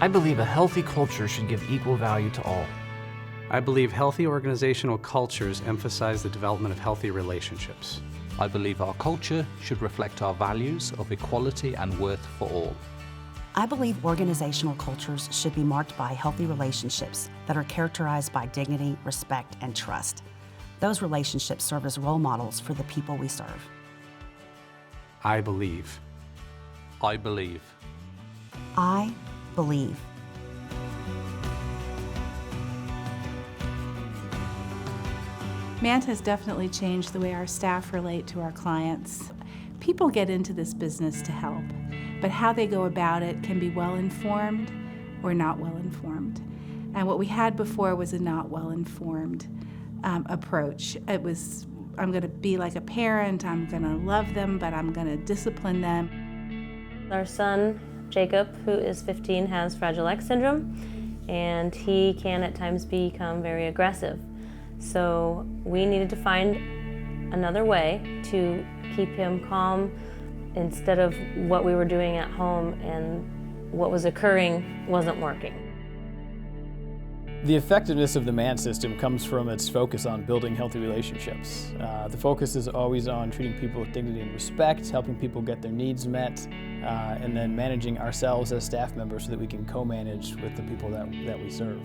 I believe a healthy culture should give equal value to all. I believe healthy organizational cultures emphasize the development of healthy relationships. I believe our culture should reflect our values of equality and worth for all. I believe organizational cultures should be marked by healthy relationships that are characterized by dignity, respect, and trust. Those relationships serve as role models for the people we serve. I believe. I believe. I believe. Mandt has definitely changed the way our staff relate to our clients. People get into this business to help, but how they go about it can be well-informed or not well-informed. And what we had before was a not well-informed approach. It was, I'm going to be like a parent, I'm going to love them, but I'm going to discipline them. Our son, Jacob, who is 15, has Fragile X syndrome, and he can at times become very aggressive. So we needed to find another way to keep him calm instead of what we were doing at home, and what was occurring wasn't working. The effectiveness of the Mandt system comes from its focus on building healthy relationships. The focus is always on treating people with dignity and respect, helping people get their needs met, and then managing ourselves as staff members so that we can co-manage with the people that we serve.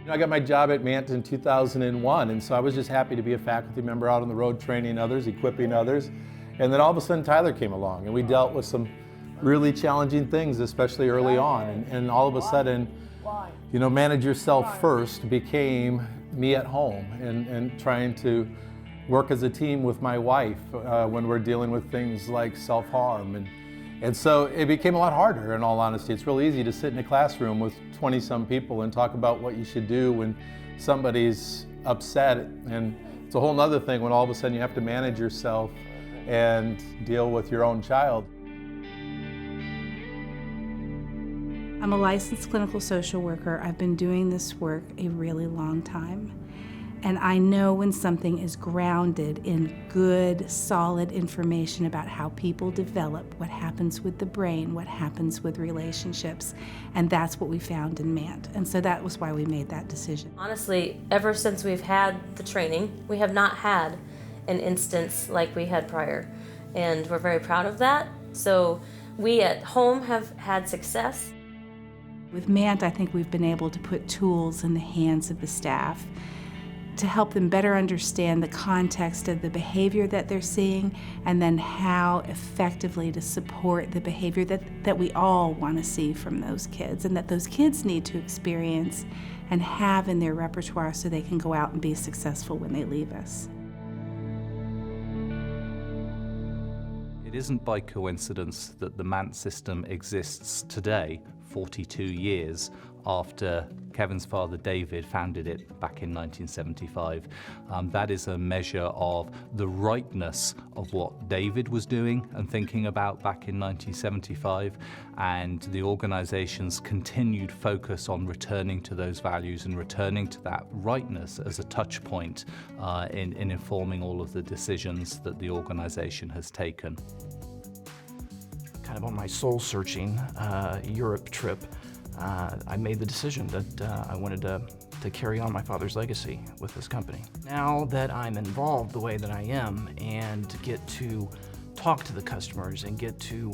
I got my job at Mandt in 2001, and so I was just happy to be a faculty member out on the road training others, equipping others. And then all of a sudden Tyler came along, and we dealt with some really challenging things, especially early on. And all of a sudden, manage yourself first became me at home and trying to work as a team with my wife when we're dealing with things like self-harm. And so it became a lot harder, in all honesty. It's real easy to sit in a classroom with 20-some people and talk about what you should do when somebody's upset. And it's a whole other thing when all of a sudden you have to manage yourself and deal with your own child. I'm a licensed clinical social worker. I've been doing this work a really long time. And I know when something is grounded in good, solid information about how people develop, what happens with the brain, what happens with relationships. And that's what we found in Mandt. And so that was why we made that decision. Honestly, ever since we've had the training, we have not had an instance like we had prior. And we're very proud of that. So we at home have had success. With Mandt, I think we've been able to put tools in the hands of the staff to help them better understand the context of the behavior that they're seeing, and then how effectively to support the behavior that we all want to see from those kids, and that those kids need to experience and have in their repertoire so they can go out and be successful when they leave us. It isn't by coincidence that the Mandt system exists today, 42 years after Kevin's father David founded it back in 1975. That is a measure of the rightness of what David was doing and thinking about back in 1975, and the organization's continued focus on returning to those values and returning to that rightness as a touch point in informing all of the decisions that the organization has taken. Kind of on my soul-searching Europe trip, I made the decision that I wanted to carry on my father's legacy with this company. Now that I'm involved the way that I am, and get to talk to the customers and get to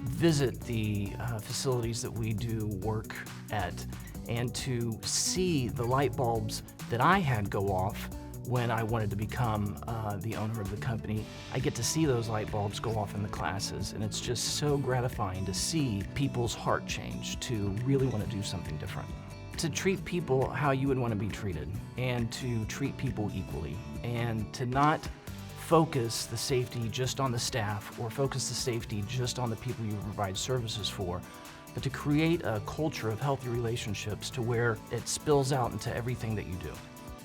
visit the facilities that we do work at, and to see the light bulbs that I had go off when I wanted to become the owner of the company, I get to see those light bulbs go off in the classes, and it's just so gratifying to see people's heart change to really want to do something different. To treat people how you would want to be treated, and to treat people equally, and to not focus the safety just on the staff or focus the safety just on the people you provide services for, but to create a culture of healthy relationships to where it spills out into everything that you do.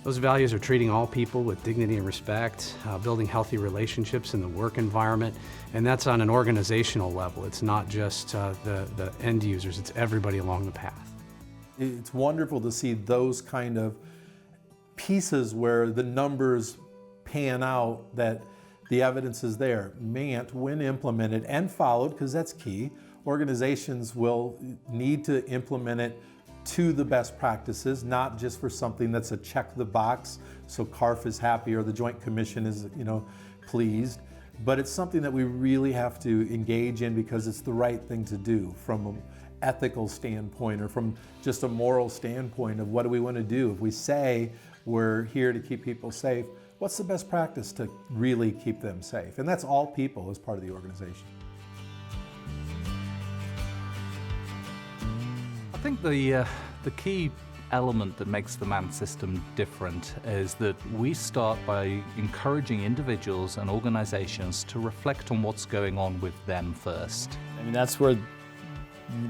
Those values are treating all people with dignity and respect, building healthy relationships in the work environment, and that's on an organizational level. It's not just the end users, it's everybody along the path. It's wonderful to see those kind of pieces where the numbers pan out, that the evidence is there. Mandt, when implemented and followed, because that's key, organizations will need to implement it to the best practices, not just for something that's a check the box so CARF is happy or the Joint Commission is, pleased, but it's something that we really have to engage in because it's the right thing to do from an ethical standpoint or from just a moral standpoint of what do we want to do. If we say we're here to keep people safe, what's the best practice to really keep them safe? And that's all people as part of the organization. I think the key element that makes the Mandt system different is that we start by encouraging individuals and organizations to reflect on what's going on with them first. I mean, that's where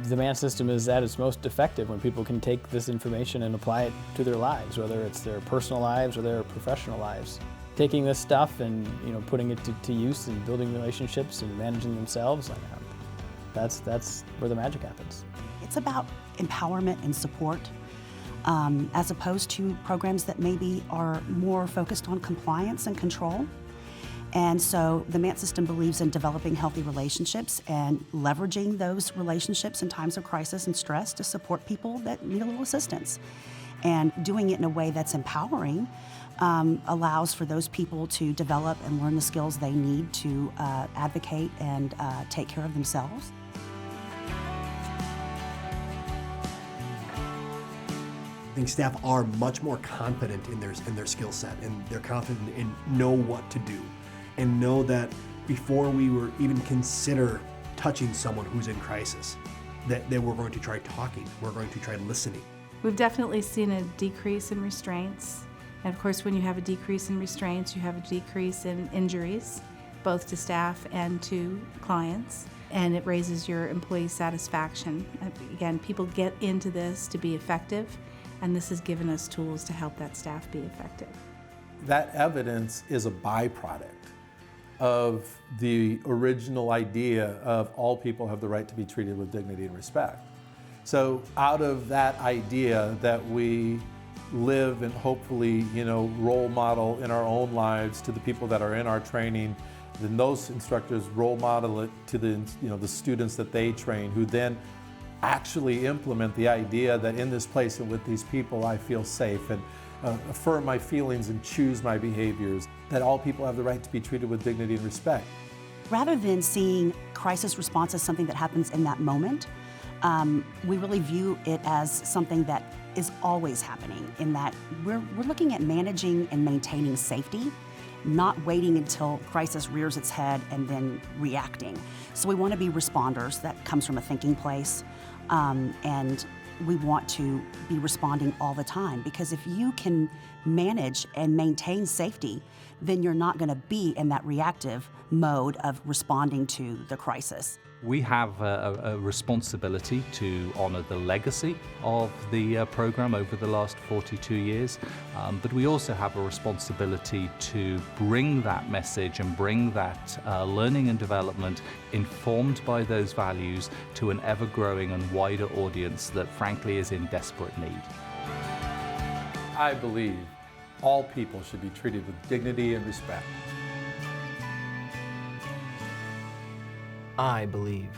the Mandt system is at its most effective, when people can take this information and apply it to their lives, whether it's their personal lives or their professional lives. Taking this stuff and putting it to use and building relationships and managing themselves, that's where the magic happens. It's about empowerment and support, as opposed to programs that maybe are more focused on compliance and control. And so the Mandt system believes in developing healthy relationships and leveraging those relationships in times of crisis and stress to support people that need a little assistance. And doing it in a way that's empowering allows for those people to develop and learn the skills they need to advocate and take care of themselves. I think staff are much more confident in their skill set, and they're confident and know what to do, and know that before we were even consider touching someone who's in crisis, that we're going to try talking, we're going to try listening. We've definitely seen a decrease in restraints. And of course, when you have a decrease in restraints, you have a decrease in injuries, both to staff and to clients. And it raises your employee satisfaction. Again, people get into this to be effective, and this has given us tools to help that staff be effective. That evidence is a byproduct of the original idea of all people have the right to be treated with dignity and respect. So out of that idea that we live and hopefully, role model in our own lives to the people that are in our training, then those instructors role model it to the students that they train, who then actually implement the idea that in this place and with these people I feel safe and affirm my feelings and choose my behaviors, that all people have the right to be treated with dignity and respect. Rather than seeing crisis response as something that happens in that moment, we really view it as something that is always happening, in that we're looking at managing and maintaining safety, not waiting until crisis rears its head and then reacting. So we want to be responders. That comes from a thinking place. And we want to be responding all the time, because if you can manage and maintain safety, then you're not going to be in that reactive mode of responding to the crisis. We have a responsibility to honor the legacy of the program over the last 42 years, but we also have a responsibility to bring that message and bring that learning and development informed by those values to an ever-growing and wider audience that frankly is in desperate need. I believe all people should be treated with dignity and respect. I believe